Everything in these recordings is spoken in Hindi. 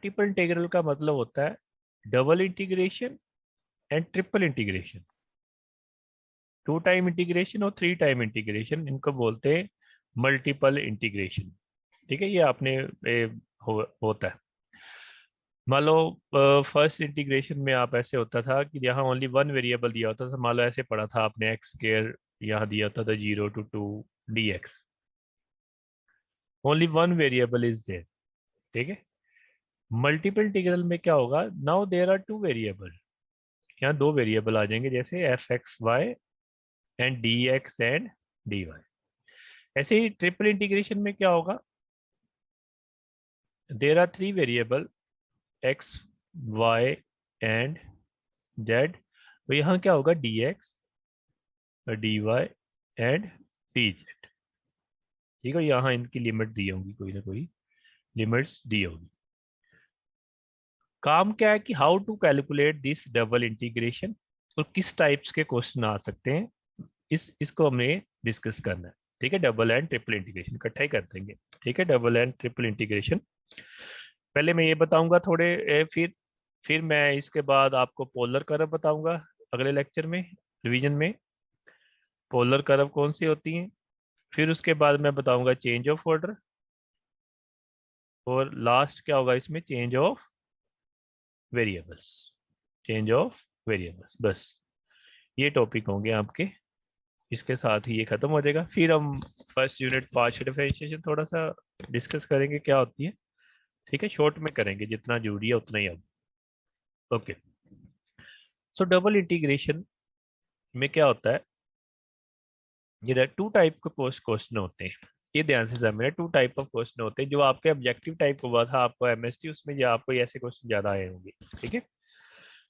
मल्टीपल इंटीग्रल का मतलब होता है double integration and triple integration, 2 time integration और 3 टाइम इंटीग्रेशन, इनको बोलते हैं मल्टीपल इंटीग्रेशन। ठीक है, ये आपने होता है। मान लो फर्स्ट इंटीग्रेशन में आप ऐसे होता था कि यहाँ ओनली वन वेरिएबल दिया होता था। मान लो ऐसे पढ़ा था आपने, एक्स स्क्वायर यहाँ दिया होता था 0 to 2 dx, only one variable is there. ठीक है, मल्टीपल इंटीग्रल में क्या होगा, now there are two variable, यहाँ दो वेरिएबल आ जाएंगे, जैसे F X Y and D X and D Y. ऐसे ही ट्रिपल इंटीग्रेशन में क्या होगा, there are three variable X Y and Z, तो यहाँ क्या होगा D X D Y and D Z. ठीक है, यहाँ इनकी लिमिट दी होंगी, कोई ना कोई लिमिट्स दी होगी। काम क्या है कि how to calculate this double integration, और किस टाइप्स के क्वेश्चन आ सकते हैं, इसको हमें डिस्कस करना है। ठीक है, डबल एंड ट्रिपल इंटीग्रेशन इकट्ठा ही कर देंगे। ठीक है, डबल एंड ट्रिपल इंटीग्रेशन पहले मैं ये बताऊंगा थोड़े, फिर मैं इसके बाद आपको पोलर कर्व बताऊंगा अगले लेक्चर में, रिवीजन में पोलर कर्व कौन सी होती हैं। फिर उसके बाद मैं बताऊंगा चेंज ऑफ ऑर्डर, और लास्ट क्या होगा इसमें, change of variables, change of variables. बस ये टॉपिक होंगे आपके, इसके साथ ही ये खत्म हो जाएगा। फिर हम फर्स्ट यूनिट पार्शियल डिफरेंशिएशन थोड़ा सा डिस्कस करेंगे क्या होती है। ठीक है, शॉर्ट में करेंगे, जितना जरूरी है उतना ही। अब ओके, सो डबल इंटीग्रेशन में क्या होता है, ये टू टाइप के क्वेश्चन होते हैं, ये ध्यान से समझना। टू टाइप ऑफ क्वेश्चन होते हैं, जो आपके ऑब्जेक्टिव टाइप हुआ था आपको एमएसटी, उसमें जो आपको ऐसे क्वेश्चन ज्यादा आए होंगे। ठीक है,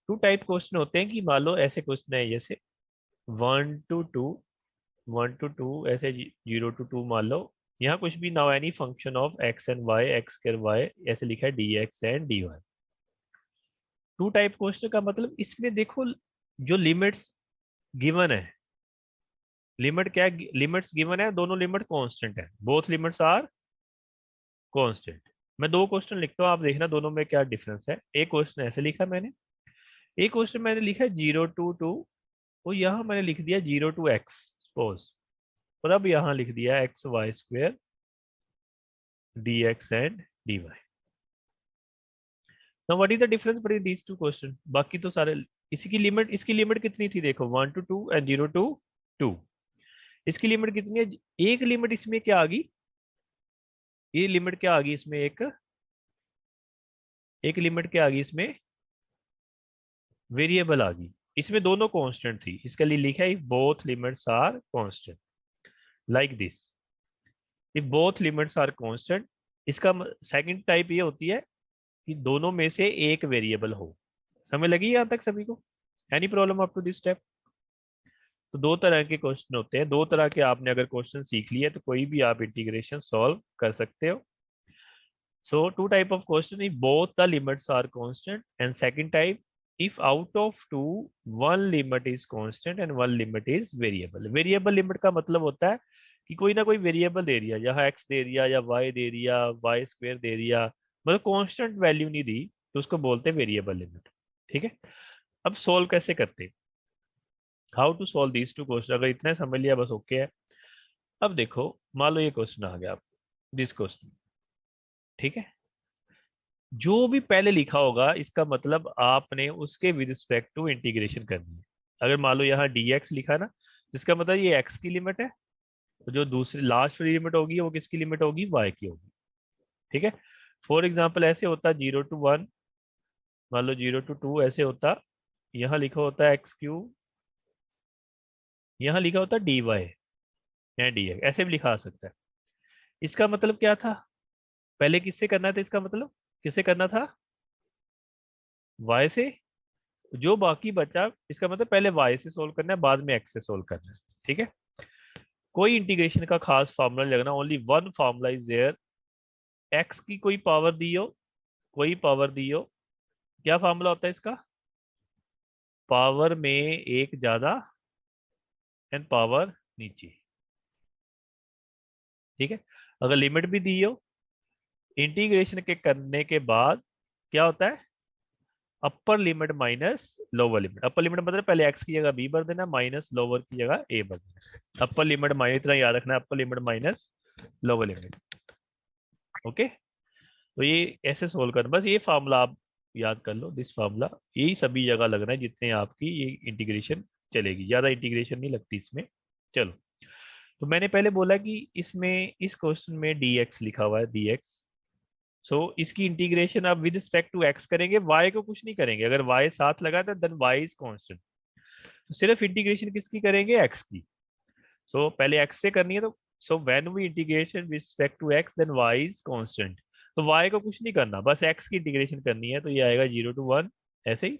टू टाइप क्वेश्चन होते हैं कि मान लो ऐसे क्वेश्चन है जैसे 1 to 2, 1 to 2, ऐसे 0 to 2 मान लो, यहाँ कुछ भी now any function of X and Y, x square Y, ऐसे लिखा है D X and D Y. Two type question का मतलब इसमें देखो, जो लिमिट्स गिवन है, लिमिट क्या है, लिमिट्स गिवन है, दोनों लिमिट कांस्टेंट है, बोथ लिमिट्स आर कांस्टेंट। मैं दो क्वेश्चन लिखता हूँ, आप देखना दोनों में क्या डिफरेंस है। एक क्वेश्चन ऐसे लिखा मैंने, एक क्वेश्चन मैंने लिखा है 0 to 2, और यहाँ मैंने लिख दिया 0 to x सपोज, और अब यहाँ लिख दिया X Y square D X and D Y. Now what is the difference between these two question, बाकी तो सारे इसकी लिमिट कितनी थी, देखो 1 to 2 एंड 0 to 2, इसकी लिमिट कितनी है, एक लिमिट इसमें क्या आ गई, ये लिमिट क्या आ गई इसमें, एक लिमिट क्या आ गई इसमें, वेरिएबल आ गई। इसमें दोनों कांस्टेंट थी, इसके लिए लिखा है both limits are constant, like this, if both limits are constant. इसका सेकंड टाइप ये होती है कि दोनों में से एक वेरिएबल हो। समझ लगी यहाँ तक सभी को, any problem up to this step. तो दो तरह के क्वेश्चन होते हैं, दो तरह के आपने अगर क्वेश्चन सीख लिए तो कोई भी आप इंटीग्रेशन सॉल्व कर सकते हो। So two type of question, if both the limits are constant, and second type, if out of two one limit is constant and one limit is variable। Variable limit का मतलब होता है कि कोई ना कोई वेरिएबल दे दिया, यहाँ x दे दिया या y दे दिया, y स्क्वायर दे दिया, मतलब कांस्टेंट वैल्यू नहीं दी, तो उसको बोलते हैं वेरिएबल लिमिट। ठीक है, अब सोल्व कैसे करते हैं, how to solve these two question, अगर इतना समझ लिया बस ओके है। अब देखो, मान लो ये क्वेश्चन आ गया आपको, दिस क्वेश्चन। ठीक है, जो भी पहले लिखा होगा इसका मतलब आपने उसके विद रिस्पेक्ट टू इंटीग्रेशन करनी है। अगर मान लो यहाँ dx लिखा ना, जिसका मतलब ये x की लिमिट है, तो जो दूसरी लास्ट वाली लिमिट होगी वो किसकी लिमिट होगी, y की होगी। ठीक है, फॉर एग्जाम्पल ऐसे होता 0 to 1, मान लो 0 to 2 ऐसे होता, यहाँ लिखा होता है x3, यहाँ लिखा होता dy या dx, ऐसे भी लिखा आ सकता है। इसका मतलब क्या था, पहले किससे करना था, इसका मतलब किससे करना था, y से, जो बाकी बचा इसका मतलब पहले y से सोल्व करना है, बाद में x से सोल्व करना है। ठीक है, कोई इंटीग्रेशन का खास फार्मूला लगना, only one formula is there, x की कोई पावर दी हो, कोई पावर दी हो, क्या फार्मूला होता है इसका, पावर में एक ज्यादा एंड पावर नीचे। ठीक है, अगर लिमिट भी दी हो, इंटीग्रेशन के करने के बाद क्या होता है, upper limit minus lower limit. Upper limit मतलब पहले एक्स की जगह बी भर देना, माइनस लोअर की जगह ए भर देना। अपर लिमिट माइनस, इतना याद रखना, अपर limit minus lower limit. Okay, तो ये ऐसे सोल्व कर, बस ये फार्मूला आप याद कर लो, दिस फार्मूला, यही सभी जगह लगना है जितने आपकी ये इंटीग्रेशन चलेगी, ज्यादा इंटीग्रेशन नहीं लगती इसमें। चलो, तो मैंने पहले बोला कि इसमें इस क्वेश्चन में dx लिखा हुआ है, dx। सो इसकी इंटीग्रेशन अब विद रिस्पेक्ट टू x करेंगे, y को कुछ नहीं करेंगे। अगर y साथ लगा तो देन y इज कांस्टेंट, तो सिर्फ इंटीग्रेशन किसकी करेंगे, x की। सो पहले x से करनी है, तो so when we integration with respect to x then y is constant. तो y को कुछ नहीं करना, बस x की इंटीग्रेशन करनी है, तो ये आएगा 0 to 1। ऐसे ही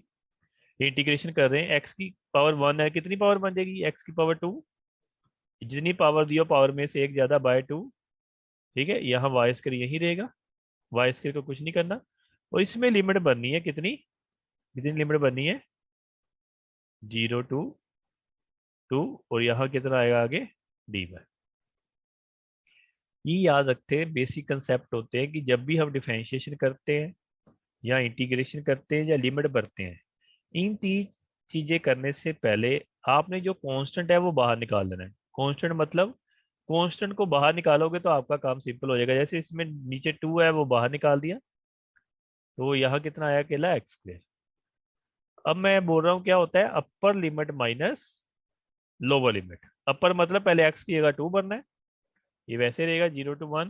इंटीग्रेशन कर रहे हैं, x की पावर 1 है, कितनी पावर बन जाएगी, x की पावर 2, जितनी पावर दियो पावर में से एक ज्यादा बाय 2। ठीक है, यहाँ वाई स्क्वायर यही रहेगा, वाई स्क्वायर को कुछ नहीं करना। और इसमें लिमिट बननी है कितनी, कितनी लिमिट बननी है, 0 to 2, और यहाँ कितना आएगा आगे, dy। ये याद रखते हैं, बेसिक कंसेप्ट होते हैं कि जब भी हम डिफरेंशिएशन करते हैं या इंटीग्रेशन करते हैं या लिमिट भरते हैं, इन तीन चीजें करने से पहले आपने जो कांस्टेंट है वो बाहर निकाल लेना है। कांस्टेंट मतलब कांस्टेंट को बाहर निकालोगे तो आपका काम सिंपल हो जाएगा। जैसे इसमें नीचे 2 है वो बाहर निकाल दिया, तो यहाँ कितना आया अकेला एक्स स्क्वायर। अब मैं बोल रहा हूँ क्या होता है, upper limit minus lower limit. Upper मतलब पहले एक्स की जगह 2 भरना है, ये वैसे रहेगा 0 to 1,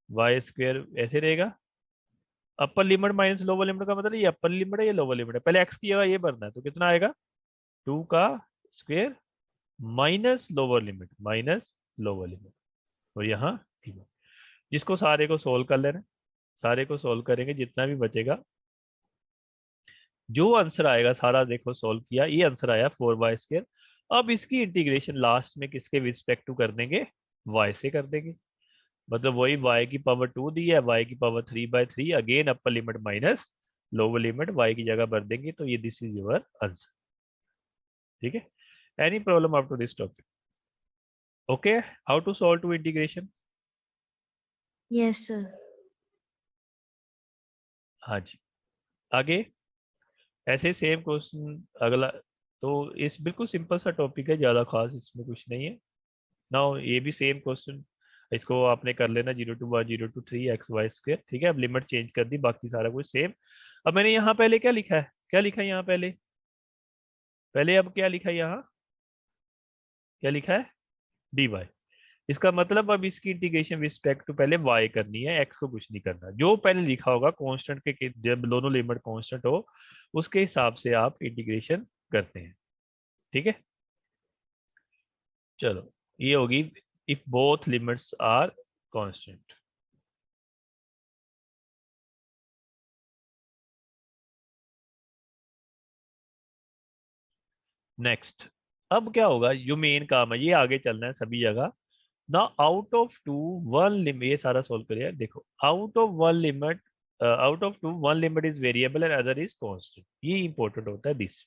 वाई स्क्वायर ऐसे रहेगा। अपर लिमिट माइनस लोअर लिमिट का मतलब ये अपर लिमिट है ये लोअर लिमिट है, पहले एक्स की जगह ये भरना है, तो कितना आएगा 2 का square minus lower limit, minus lower limit, और यहाँ ठीक है। जिसको सारे को सोल्व कर लेना, सारे को सोल्व करेंगे जितना भी बचेगा, जो आंसर आएगा सारा देखो सोल्व किया, ये आंसर आया 4y²। अब इसकी इंटीग्रेशन लास्ट में किसके रिस्पेक्ट टू कर देंगे, y से कर देंगे। मतलब वही y की पावर 2 दी है, y की पावर 3/3, अगेन अपर limit minus lower limit, y की जगह भर देंगे, तो ये दिस इज योर आंसर। ठीक है, any problem up to this topic, okay, how to solve two integration. Yes sir. हाँ जी, आगे ऐसे सेम क्वेश्चन अगला। तो इस बिल्कुल सिंपल सा टॉपिक है, ज़्यादा खास इसमें कुछ नहीं है। नाउ ये भी सेम क्वेश्चन, इसको आपने कर लेना 0 to 1, 0 to 3 x y²। ठीक है, अब लिमिट चेंज कर दी, बाकी सारा कुछ सेम। अब मैंने यहाँ पहले क्या लिखा है, क्या लिखा है यहाँ पहले, पहले अब क्या लिखा है यहाँ, क्या लिखा है, dy। इसका मतलब अब इसकी इंटीग्रेशन रिस्पेक्ट टू पहले y करनी है, x को कुछ नहीं करना। जो पहले लिखा होगा कांस्टेंट के, जब दोनों लिमिट कांस्टेंट हो उसके हिसाब से आप इंटीग्रेशन करते हैं। ठीक है, चलो, ये होगी if both limits are constant. Next, अब क्या होगा, जो मेन काम है ये आगे चलना है सभी जगह ना। Out of two one limit, ये सारा सोल्व करिए, देखो out of one limit, out of two one limit is variable and other is constant, ये इंपॉर्टेंट होता है दिस।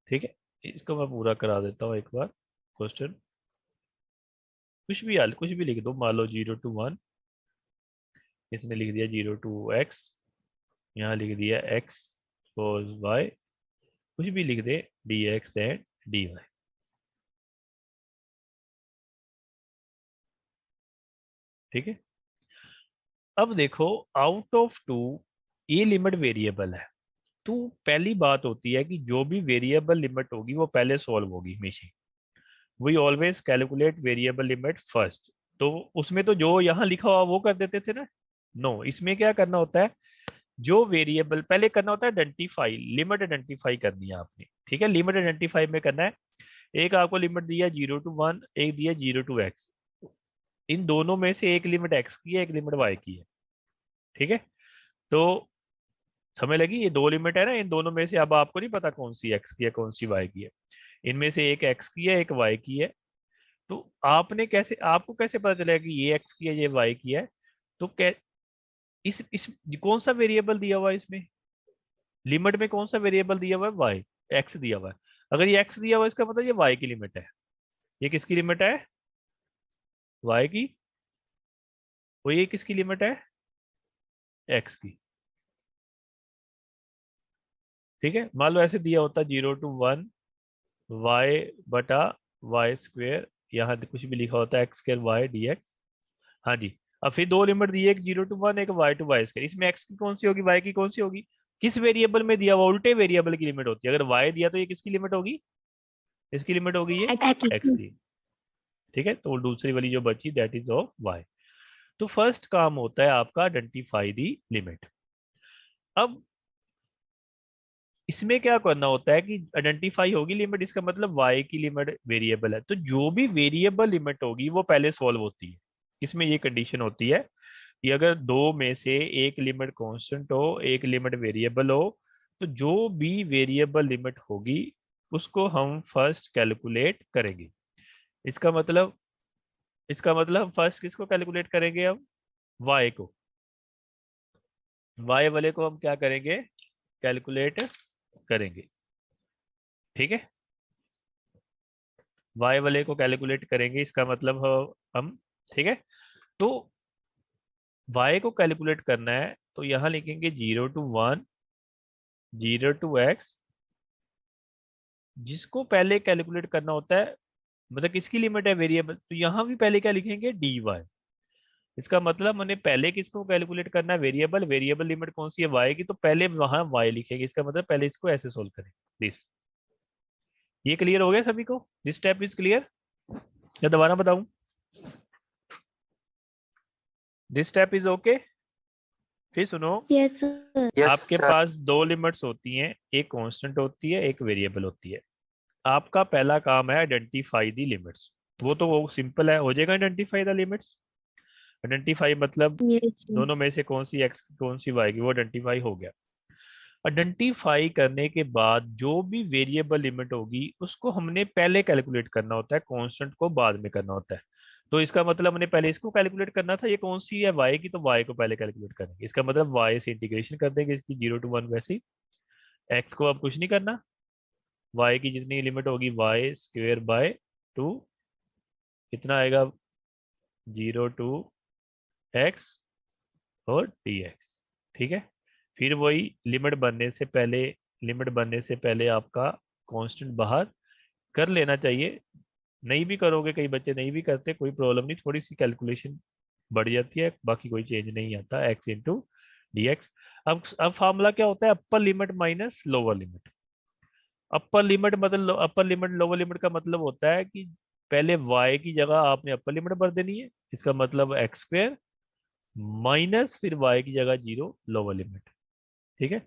ठीक है, इसको मैं पूरा करा देता हूँ एक बार क्वेश्चन, कुछ भी हाल कुछ भी लिख दो, मान लो 0 to 1, इसने लिख दिया 0 to x, यहाँ लिख दिया x सपोज y, कुछ भी लिख दे dx एंड dy। ठीक है, अब देखो आउट ऑफ टू, ये लिमिट वेरिएबल है, तो पहली बात होती है कि जो भी वेरिएबल लिमिट होगी वो पहले सॉल्व होगी हमेशा। We always calculate variable limit first. तो उसमें तो जो यहाँ लिखा हुआ वो कर देते थे ना, नो, इसमें क्या करना होता है, जो वेरिएबल पहले करना होता है आइडेंटिफाई, लिमिट आइडेंटिफाई करनी है आपने। ठीक है, लिमिट आइडेंटिफाई में करना है, एक आपको लिमिट दिया 0 to 1, एक दिया 0 to x, इन दोनों में से एक लिमिट x की है, एक लिमिट y की है। ठीक है, तो समझ लगी, ये दो लिमिट है ना, इन दोनों में से अब आपको नहीं पता कौन सी x की है कौन सी y की है, इनमें से एक x की है एक y की है। तो आपने कैसे, आपको कैसे पता चलेगा कि ये x की है ये y की है, तो इस कौन सा वेरिएबल दिया हुआ है इसमें, लिमिट में कौन सा वेरिएबल दिया हुआ है, y, x दिया हुआ है। अगर ये x दिया हुआ है इसका मतलब ये y की लिमिट है, ये किसकी लिमिट है, y की, और ये किसकी लिमिट है, एक्स की। ठीक है, मान लो ऐसे दिया होता 0 to 1 वाई बटा वाई स्क्वेयर, यहाँ कुछ भी लिखा होता है x square y d x. हाँ जी। अब फिर दो लिमिट दी है, एक 0 to 1 एक वाई टू वाई स्क्वेयर। इसमें एक्स की कौन सी होगी, वाई की कौन सी होगी? किस वेरिएबल में दिया हुआ, उल्टे वेरिएबल की लिमिट होती है। अगर वाई दिया तो ये किसकी लिमिट होगी, इसकी लिमिट होगी ये एक्स की। एक्स की। ठीक है, तो दूसरी वाली जो बची दैट इज ऑफ वाई। तो फर्स्ट काम होता है आपका आइडेंटिफाई दी लिमिट। अब इसमें क्या करना होता है कि आइडेंटिफाई होगी लिमिट, इसका मतलब y की लिमिट वेरिएबल है, तो जो भी वेरिएबल लिमिट होगी वो पहले सॉल्व होती है। इसमें ये कंडीशन होती है कि अगर दो में से एक लिमिट कांस्टेंट हो एक लिमिट वेरिएबल हो, तो जो भी वेरिएबल लिमिट होगी उसको हम फर्स्ट कैलकुलेट करेंगे। इसका मतलब फर्स्ट किसको कैलकुलेट करेंगे हम, y को। y वाले को हम क्या करेंगे, कैलकुलेट करेंगे। ठीक है, y वाले को कैलकुलेट करेंगे, इसका मतलब हम। ठीक है, तो y को कैलकुलेट करना है तो यहां लिखेंगे 0 to 1 0 to x। जिसको पहले कैलकुलेट करना होता है, मतलब किसकी लिमिट है वेरिएबल, तो यहां भी पहले क्या लिखेंगे dy। इसका मतलब मैंने पहले किसको कैलकुलेट करना है, वेरिएबल। वेरिएबल लिमिट कौन सी है, y की, तो पहले वहां y लिखेंगे। इसका मतलब पहले इसको ऐसे सोल्व करें दिस। ये क्लियर हो गया सभी को, दिस स्टेप इज क्लियर या दोबारा बताऊं? This step is okay. फिर सुनो, यस सर। आपके पास दो लिमिट्स होती हैं, एक कांस्टेंट होती है एक वेरिएबल होती है। आपका पहला काम है आइडेंटिफाई दी लिमिट्स। वो सिंपल है, हो जाएगा आइडेंटिफाई द लिमिट्स। आइडेंटिफाई मतलब यस सर। दोनों में से कौन सी एक्स की कौन सी वाई की, वो आइडेंटिफाई हो गया। आइडेंटिफाई करने के बाद जो भी वेरिएबल लिमिट होगी उसको हमने पहले कैलकुलेट करना होता है, कांस्टेंट को बाद में करना होता है। तो इसका मतलब हमने पहले इसको कैलकुलेट करना था, ये कौन सी है वाई की, तो वाई को पहले कैलकुलेट करेंगे। इसका मतलब वाई से इंटीग्रेशन कर देंगे इसकी 0 to 1 वैसे ही। एक्स को अब कुछ नहीं करना, वाई की जितनी लिमिट होगी वाई स्क्वेयर बाय 2, कितना आएगा 0 to x और dx। ठीक है, फिर वही लिमिट बनने से पहले आपका कांस्टेंट बाहर कर लेना चाहिए। नहीं भी करोगे, कई बच्चे नहीं भी करते, कोई प्रॉब्लम नहीं, थोड़ी सी कैलकुलेशन बढ़ जाती है, बाकी कोई चेंज नहीं आता, x इंटू डी एक्स। अब फार्मूला क्या होता है, upper limit minus lower limit. Upper limit मतलब अपर लिमिट लोअर लिमिट का मतलब होता है कि पहले y की जगह आपने अपर लिमिट भर देनी है, इसका मतलब एक्स स्क्वेयर माइनस फिर y की जगह 0 लोअर लिमिट। ठीक है,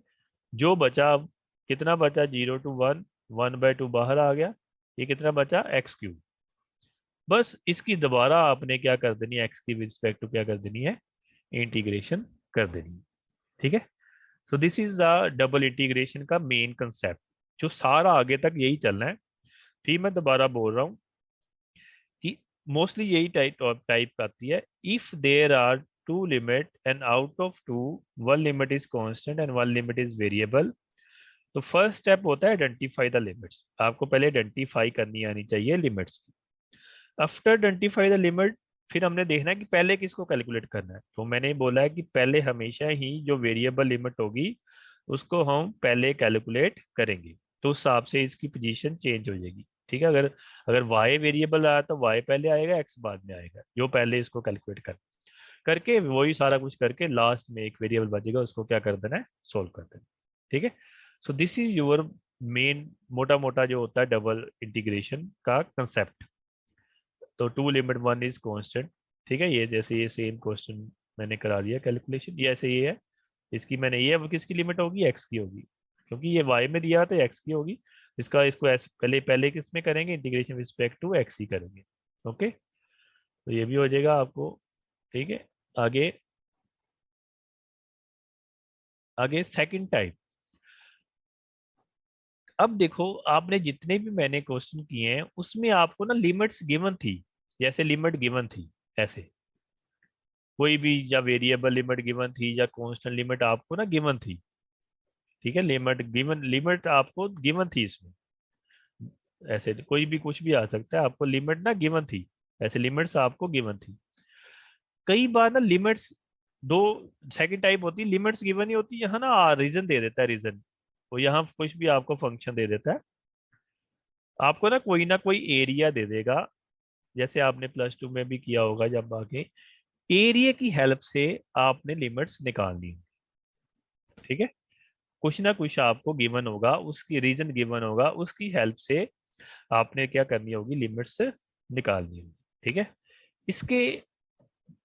जो बचा अब कितना बचा 0 to 1 1/2 बाहर आ गया, ये कितना बचा x³ बस इसकी दोबारा आपने क्या कर देनी है, एक्स की रिस्पेक्ट टू क्या कर देनी है, इंटीग्रेशन कर देनी है। ठीक है, so this is the double integration का मेन कंसेप्ट, जो सारा आगे तक यही चलना है। फिर मैं दोबारा बोल रहा हूँ कि मोस्टली यही टाइप आती है, if there are two limit and out of two one limit is constant and one limit is variable. तो फर्स्ट स्टेप होता है आइडेंटिफाई द लिमिट्स। आपको पहले आइडेंटिफाई करनी आनी चाहिए लिमिट्स की। आफ्टर आइडेंटिफाई द लिमिट, फिर हमने देखना है कि पहले किसको कैलकुलेट करना है। तो मैंने बोला है कि पहले हमेशा ही जो वेरिएबल लिमिट होगी उसको हम पहले कैलकुलेट करेंगे, तो उस हिसाब से इसकी पोजीशन चेंज हो जाएगी। ठीक है, अगर अगर y वेरिएबल आया तो y पहले आएगा, x बाद में आएगा, जो पहले इसको कैलकुलेट करके वही सारा कुछ करके लास्ट में एक वेरिएबल बचेगा, उसको क्या कर देना है, सोल्व कर देना। ठीक है, so this is your main मोटा मोटा जो होता है डबल इंटीग्रेशन का कंसेप्ट। तो two limit one is constant. ठीक है, ये जैसे ये सेम क्वेश्चन मैंने करा दिया कैलकुलेशन, ये ऐसे ये है, इसकी मैंने ये अब किसकी लिमिट होगी, एक्स की होगी, क्योंकि ये वाई में दिया तो एक्स की होगी। इसका इसको ऐसे पहले पहले किस में करेंगे, इंटीग्रेशन रिस्पेक्ट टू एक्स ही करेंगे। ओके, तो ये भी हो जाएगा आपको। ठीक है, आगे आगे सेकंड टाइप। अब देखो, आपने जितने भी मैंने क्वेश्चन किए हैं उसमें आपको ना लिमिट्स गिवन थी, जैसे लिमिट गिवन थी ऐसे, कोई भी या वेरिएबल लिमिट गिवन थी या कांस्टेंट लिमिट आपको ना गिवन थी। ठीक है, लिमिट आपको गिवन थी इसमें, ऐसे कोई भी कुछ भी आ सकता है, आपको लिमिट ना गिवन थी, ऐसे लिमिट्स आपको गिवन थी। कई बार ना लिमिट्स दो सेकंड टाइप होती है लिमिट्स गिवन ही होती है, यहाँ ना रीजन दे देता है, रीजन वो यहाँ कुछ भी आपको फंक्शन दे देता है, आपको ना कोई एरिया दे देगा, जैसे आपने प्लस टू में भी किया होगा जब आगे एरिया की हेल्प से आपने लिमिट्स निकालनी है। ठीक है, कुछ ना कुछ आपको गिवन होगा, उसकी रीजन गिवन होगा, उसकी हेल्प से आपने क्या करनी होगी, लिमिट्स निकालनी होगी। ठीक है, इसके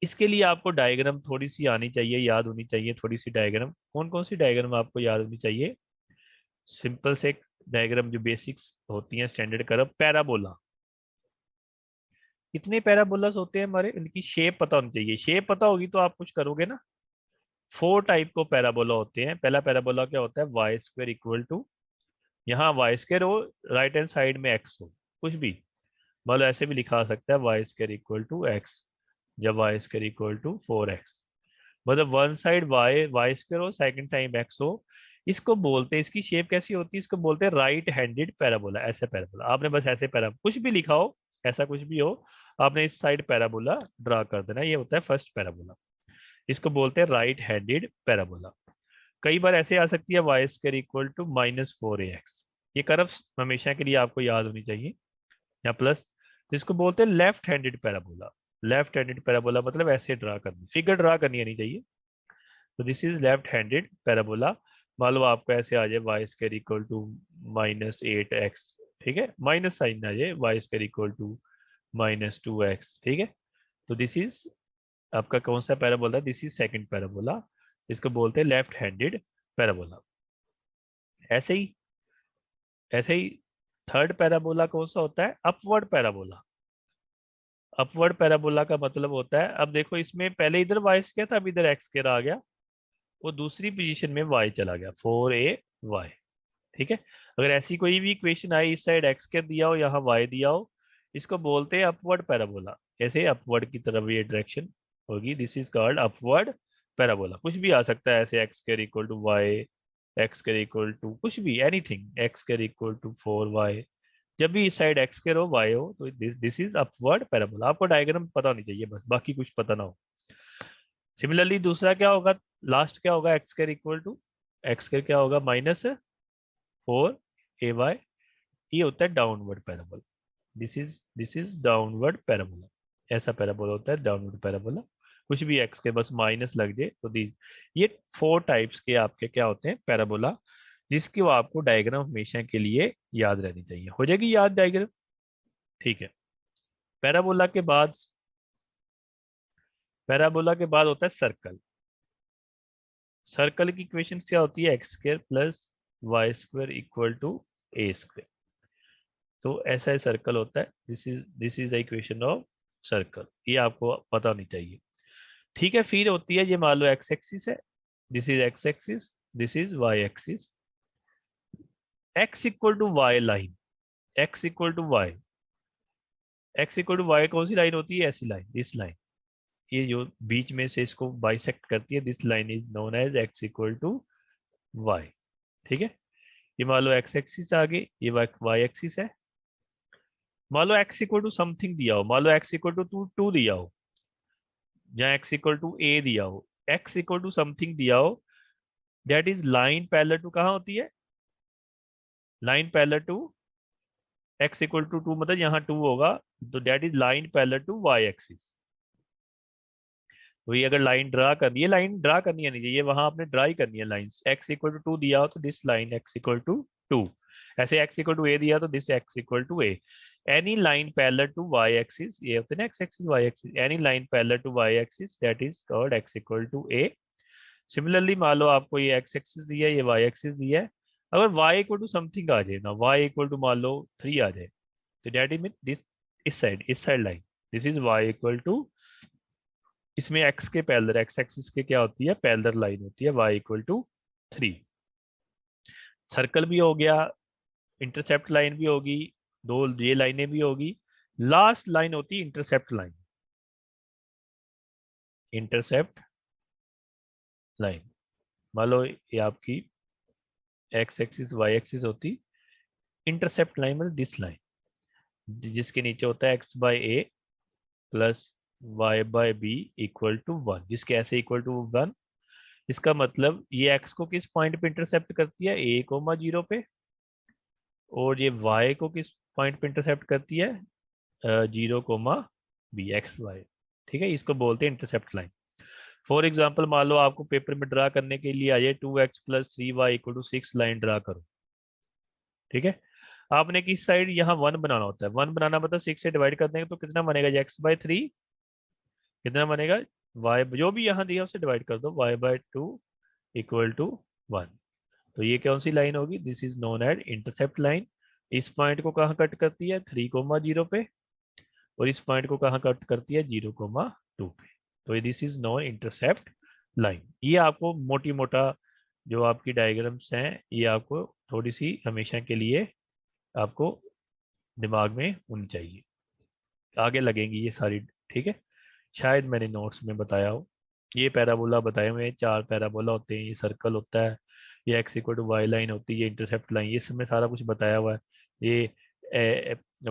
इसके लिए आपको डायग्राम थोड़ी सी आनी चाहिए, याद होनी चाहिए थोड़ी सी डायग्राम। कौन कौन सी डायग्राम आपको याद होनी चाहिए? सिंपल से डायग्राम जो बेसिक्स होती हैं स्टैंडर्ड कर्व, पैराबोला। कितने पैराबोलास होते हैं हमारे, इनकी शेप पता होनी चाहिए, शेप पता होगी तो आप कुछ करोगे ना। 4 टाइप को पैराबोला होते हैं। पहला पैराबोला क्या होता है, वाई स्क्वायर इक्वल टू, यहाँ वाई स्क्वायर हो, राइट हैंड साइड में एक्स हो, कुछ भी मतलब ऐसे भी लिखा सकता है, y square equal to x, जब y square equal to 4x, मतलब one side y y square हो, सेकंड टाइम एक्स हो। इसको बोलते हैं, इसकी शेप कैसी होती है, इसको बोलते हैं राइट हैंडेड पैराबोला। ऐसे पैराबोला आपने बस ऐसे पैरा कुछ भी लिखा हो, ऐसा कुछ भी हो, आपने इस साइड पैराबोला ड्रा कर देना, ये होता है फर्स्ट पैराबोला। इसको बोलते हैं राइट हैंडेड पैराबोला। कई बार ऐसे आ सकती है, y square equal to -4ax, ये कर्व हमेशा के लिए आपको याद होनी चाहिए, या प्लस, जिसको बोलते हैं left handed parabola. Left handed parabola मतलब ऐसे ड्रा करनी, फिगर ड्रा करनी आनी चाहिए। तो this is left handed parabola. मान लो आपको ऐसे आ जाए Y square equal to -8x, ठीक है, माइनस साइन आ जाए, Y square equal to -2x, ठीक है। तो दिस इज आपका कौन सा parabola, this is second parabola, इसको बोलते हैं लेफ्ट हैंडेड पैराबोला। ऐसे ही ऐसे ही थर्ड पैराबोला कौन सा होता है, अपवर्ड पैराबोला। अपवर्ड पैराबोला का मतलब होता है, अब देखो इसमें पहले इधर वाई स्क्वायर था, अब इधर एक्स स्क्वायर आ गया, वो दूसरी पोजीशन में वाई चला गया, 4ay। ठीक है, अगर ऐसी कोई भी इक्वेशन आई, इस साइड एक्स स्क्वायर दिया हो, यहाँ वाई दिया हो, इसको बोलते हैं अपवर्ड पैराबोला। ऐसे अपवर्ड की तरफ ये डायरेक्शन होगी, this is called upward parabola. कुछ भी आ सकता है ऐसे, x square equal to y, x square equal to कुछ भी, anything, x square equal to 4y, जब भी इस साइड एक्स स्क्वायर हो वाई हो, तो this this is upward parabola. आपको डायग्राम पता होनी चाहिए बस, बाकी कुछ पता ना हो। सिमिलरली दूसरा क्या होगा, लास्ट क्या होगा, x square equal to, x square क्या होगा, -4ay, ये होता है downward parabola. This is downward parabola, ऐसा पैराबोला होता है डाउनवर्ड पैराबोला। कुछ भी एक्स के बस माइनस लग जाए तो दी, ये 4 टाइप्स के आपके क्या होते हैं पैराबोला, जिसकी वो आपको डायग्राम हमेशा के लिए याद रहनी चाहिए। हो जाएगी याद डायग्राम, ठीक है। पैराबोला के बाद, पैराबोला के बाद होता है सर्कल। सर्कल की इक्वेशन क्या होती है, x square plus y square equal to a square. तो ऐसा ही सर्कल होता है, this is equation of circle, ये आपको पता होनी चाहिए। ठीक है, फिर होती है, ये मान लो एक्स एक्सिस है, this is x axis, this is y axis, x equal to y line, x equal to y, x equal to y कौन सी लाइन होती है, ऐसी लाइन, दिस लाइन, ये जो बीच में से इसको बाइसेक्ट करती है, this line is known as x equal to y. ठीक है, ये मान लो एक्स एक्सिस आ गई, ये वाई एक्सिस है। मान लो एक्स इक्वल टू समथिंग दिया हो, मान लो एक्स इक्वल टू 2 दिया हो, या एक्स इक्वल टू ए दिया हो, एक्स इक्वल टू समथिंग दिया हो, that is line parallel to कहाँ होती है, line parallel to x equal to 2, मतलब यहाँ 2 होगा, तो that is line parallel to y axis. तो ये अगर लाइन ड्रा करनी है, लाइन ड्रा करनी है नहीं चाहिए, वहां आपने ड्रा ही करनी है लाइन, एक्स इक्वल टू 2 दिया हो तो this line x equal to 2, ऐसे एक्स इक्वल टू ए दिया तो this x equal to a. Any line parallel to y axis, ये होते हैं x axis y axis, any line parallel to y axis that is called x equal to a. Similarly मान लो आपको ये एक्स एक्सिस दिया है, ये वाई एक्सिस दिया है, अगर वाई इक्वल टू समथिंग आ जाए ना, वाई इक्वल टू मान लो 3 आ जाए, तो दैट इज मीन दिस, इस side line, this is y equal to, इसमें एक्स के पैरेलल, एक्स एक्सिस के क्या होती है, पैरेलल लाइन होती है, वाई इक्वल टू 3। सर्कल भी हो गया, इंटरसेप्ट लाइन भी होगी, दो ये लाइनें भी होगी, लास्ट लाइन होती है इंटरसेप्ट लाइन, इंटरसेप्ट लाइन। मान लो ये आपकी एक्स एक्सिस वाई एक्सिस होती, इंटरसेप्ट लाइन मतलब दिस लाइन, जिसके नीचे होता है x by a plus y by b equal to 1, जिसके ऐसे इक्वल टू 1। इसका मतलब ये x को किस पॉइंट पे इंटरसेप्ट करती है, a कोमा 0 पे, और ये y को किस पॉइंट पे इंटरसेप्ट करती है, 0, एक्स वाई। ठीक है, इसको बोलते हैं इंटरसेप्ट लाइन। फॉर एग्जाम्पल मान लो आपको पेपर में ड्रा करने के लिए आइए 2x+3y equal to 6 line draw करो। ठीक है, आपने किस साइड यहाँ 1 बनाना होता है, 1 बनाना मतलब 6 से डिवाइड कर देंगे तो कितना बनेगा, x/3 कितना बनेगा, y जो भी यहाँ दिया उसे डिवाइड कर दो, y/2 इक्वल टू 1। तो ये कौन सी लाइन होगी, this is known as intercept line. इस पॉइंट को कहाँ कट करती है, 3, 0 पे, और इस पॉइंट को कहाँ कट करती है, 0, 2 पे। तो this is non intercept line. ये आपको मोटी मोटा जो आपकी डायग्राम्स हैं ये आपको थोड़ी सी हमेशा के लिए आपको दिमाग में होनी चाहिए, आगे लगेंगी ये सारी। ठीक है, शायद मैंने नोट्स में बताया हो। ये पैराबोला बताए हुए हैं, 4 पैराबोला होते हैं, ये सर्कल होता है, ये x equal to y line होती है, ये इंटरसेप्ट लाइन, ये सब में सारा कुछ बताया हुआ है। ये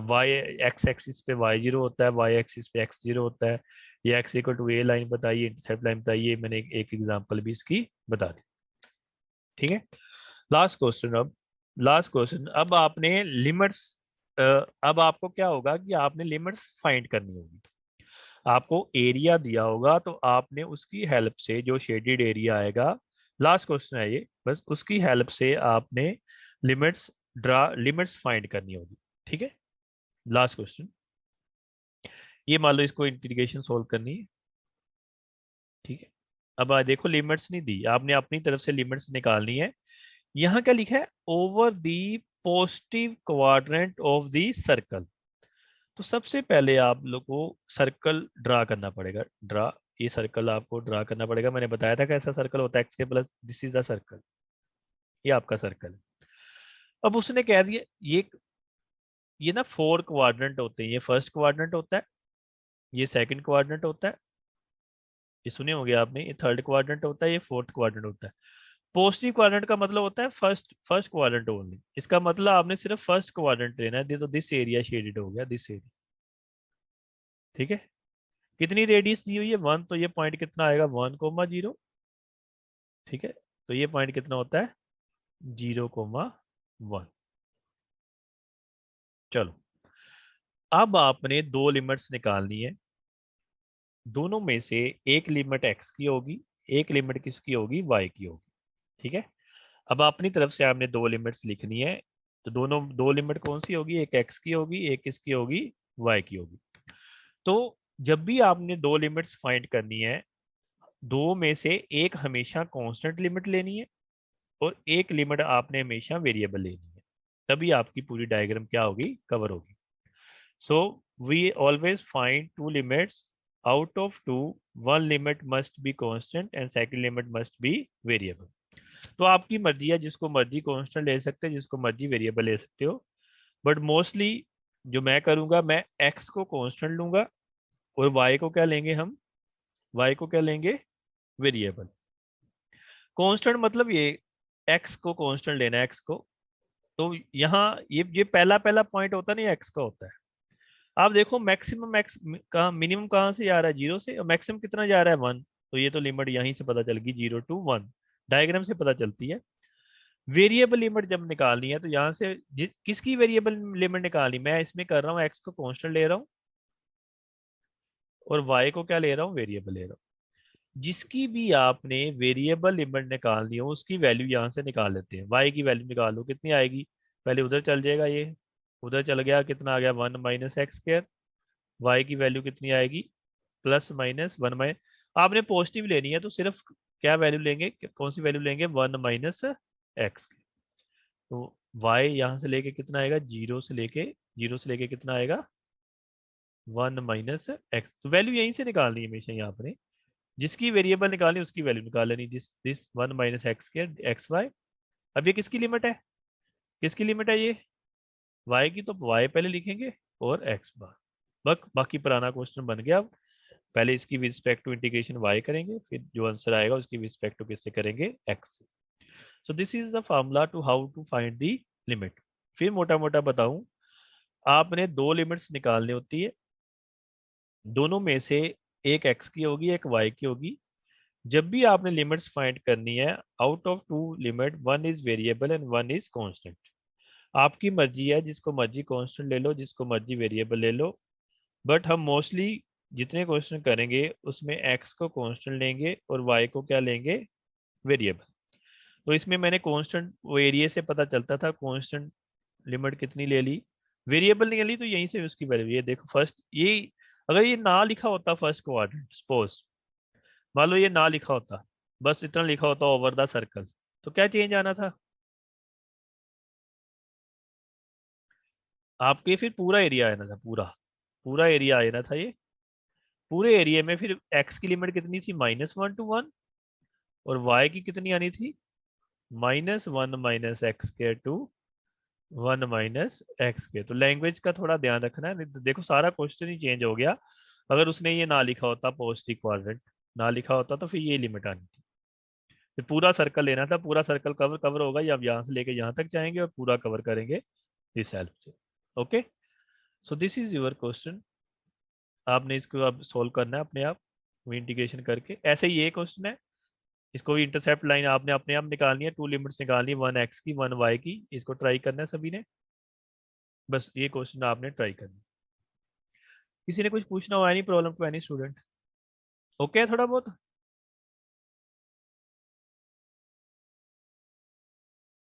वाई एक्स एक्सिस पे y0 होता है, वाई एक्सिस पे x0 होता है। ये x equal to a line बताइए, इंटरसेप्ट लाइन बताइए, मैंने एक एग्जाम्पल भी इसकी बता दी। ठीक है, लास्ट क्वेश्चन। अब आपने लिमिट्स, अब आपको क्या होगा कि आपने लिमिट्स फाइंड करनी होगी। आपको एरिया दिया होगा तो आपने उसकी हेल्प से, जो शेडेड एरिया आएगा, लास्ट क्वेश्चन है ये, बस उसकी हेल्प से आपने लिमिट्स फाइंड करनी होगी। ठीक है, लास्ट क्वेश्चन, ये मान लो इसको इंटीग्रेशन सोल्व करनी है। ठीक है, अब देखो लिमिट्स नहीं दी, आपने अपनी तरफ से लिमिट्स निकालनी है। यहाँ क्या लिखा है, over the positive quadrant of the circle. तो सबसे पहले आप लोग को सर्कल ड्रा करना पड़ेगा, ये सर्कल आपको ड्रा करना पड़ेगा। मैंने बताया था कैसा सर्कल होता है, एक्स के plus, this is the circle, ये आपका सर्कल है। अब उसने कह दिया ये ना 4 क्वाड्रेंट होते हैं, ये फर्स्ट क्वाड्रेंट होता है, ये सेकंड क्वाड्रेंट होता है, ये सुने होंगे आपने, ये थर्ड क्वाड्रेंट होता है, ये फोर्थ क्वाड्रेंट होता है। पॉजिटिव क्वाड्रेंट का मतलब होता है फर्स्ट क्वाड्रेंट ओनली। इसका मतलब आपने सिर्फ फर्स्ट क्वाड्रेंट लेना है, तो दिस एरिया शेडेड हो गया, दिस एरिया। ठीक है, कितनी रेडियस दी हुई है 1, तो ये पॉइंट कितना आएगा, 1, 0। ठीक है, तो ये पॉइंट कितना होता है, 0, 1। चलो, अब आपने दो लिमिट्स निकालनी है, दोनों में से एक लिमिट x की होगी, एक लिमिट किसकी होगी, y की होगी। ठीक है, अब अपनी तरफ से आपने दो लिमिट्स लिखनी है, तो दोनों दो लिमिट कौन सी होगी, एक x की होगी, एक किसकी होगी, y की होगी। तो जब भी आपने दो लिमिट्स फाइंड करनी है, दो में से एक हमेशा कांस्टेंट लिमिट लेनी है और एक लिमिट आपने हमेशा वेरिएबल लेनी है, तभी आपकी पूरी डायग्राम क्या होगी, कवर होगी। So we always find two limits out of two, one limit must be constant and second limit must be variable. तो आपकी मर्जी है, जिसको मर्जी कांस्टेंट ले सकते हैं, जिसको मर्जी वेरिएबल ले सकते हो, बट मोस्टली जो मैं करूंगा, मैं x को कांस्टेंट लूंगा और y को क्या लेंगे हम, y को क्या लेंगे, वेरिएबल। कांस्टेंट मतलब ये x को कांस्टेंट लेना है, x को। तो यहाँ ये पहला पहला पॉइंट होता है ना, ये x का होता है। आप देखो मैक्सिमम एक्स कहाँ, मिनिमम कहाँ से जा रहा है, 0 से, और मैक्सिमम कितना जा रहा है, 1। तो ये तो लिमिट यहीं से पता चल गई, 0 to 1, डायग्राम से पता चलती है। वेरिएबल लिमिट जब निकालनी है तो यहाँ से किसकी वेरिएबल लिमिट निकालनी, मैं इसमें कर रहा हूँ x को कांस्टेंट ले रहा हूँ और y को क्या ले रहा हूँ, वेरिएबल ले रहा हूँ। जिसकी भी आपने वेरिएबल लिमिट निकालनी हो उसकी वैल्यू यहाँ से निकाल लेते हैं। y की वैल्यू निकालो, कितनी आएगी, पहले उधर चल जाएगा, ये उधर चल गया, कितना आ गया, 1 - x²। y की वैल्यू कितनी आएगी, +-1 आपने पॉजिटिव लेनी है तो सिर्फ क्या वैल्यू लेंगे, कौन सी वैल्यू लेंगे, 1 - x। तो y यहाँ से लेके कितना आएगा, 0 से लेके कितना आएगा, 1 - x। तो वैल्यू यहीं से निकालनी है हमेशा, यहाँ पर जिसकी वेरिएबल निकालनी उसकी वैल्यू निकाल लेनी, दिस 1 - x², अब ये किसकी लिमिट है, किसकी लिमिट है ये, y की, तो y पहले लिखेंगे और x बार, बाकी पुराना क्वेश्चन बन गया। अब पहले इसकी with respect to integration y करेंगे, फिर जो आंसर आएगा उसकी विद रिस्पेक्ट टू किससे करेंगे, x। So this is the formula to how to find the limit. फिर मोटा मोटा बताऊं, आपने दो लिमिट्स निकालनी होती है, दोनों में से एक x की होगी एक y की होगी। जब भी आपने लिमिट्स फाइंड करनी है, out of two limit one is variable and one is constant. आपकी मर्जी है, जिसको मर्जी कांस्टेंट ले लो, जिसको मर्जी वेरिएबल ले लो। बट हम मोस्टली जितने क्वेश्चन करेंगे उसमें x को कांस्टेंट लेंगे और y को क्या लेंगे, वेरिएबल। तो इसमें मैंने कांस्टेंट वेरिए से पता चलता था कांस्टेंट लिमिट कितनी ले ली, वेरिएबल नहीं ले ली, तो यहीं से उसकी वैल्यू। ये देखो फर्स्ट, ये अगर ये ना लिखा होता फर्स्ट क्वाड्रेंट, सपोज मान लो ये ना लिखा होता, बस इतना लिखा होता ओवर द सर्कल, तो क्या चेंज आना था आपके, फिर पूरा एरिया आना था, पूरा पूरा एरिया आना था। ये पूरे एरिया में फिर x की लिमिट कितनी थी, -1 to 1, और y की कितनी आनी थी, -1 माइनस एक्स के टू 1 माइनस एक्स के। तो लैंग्वेज का थोड़ा ध्यान रखना है, नहीं तो देखो सारा क्वेश्चन ही चेंज हो गया। अगर उसने ये ना लिखा होता पोस्ट इक्वाड्रेंट ना लिखा होता तो फिर ये लिमिट आनी थी। फिर पूरा सर्कल लेना था, पूरा सर्कल कवर कवर होगा, या आप यहाँ से लेके यहाँ तक जाएंगे और पूरा कवर करेंगे इस हेल्प से। Okay, so this is your question. आपने इसको अब सोल्व करना है अपने आप इंटीग्रेशन करके। ऐसे ही ये क्वेश्चन है, इसको भी इंटरसेप्ट लाइन आपने अपने आप निकालनी है, टू लिमिट्स निकालनी है, वन एक्स की वन वाई की। इसको ट्राई करना है सभी ने, बस ये क्वेश्चन आपने ट्राई करना है। किसी ने कुछ पूछना हो, any problem to any student? Okay है थोड़ा बहुत?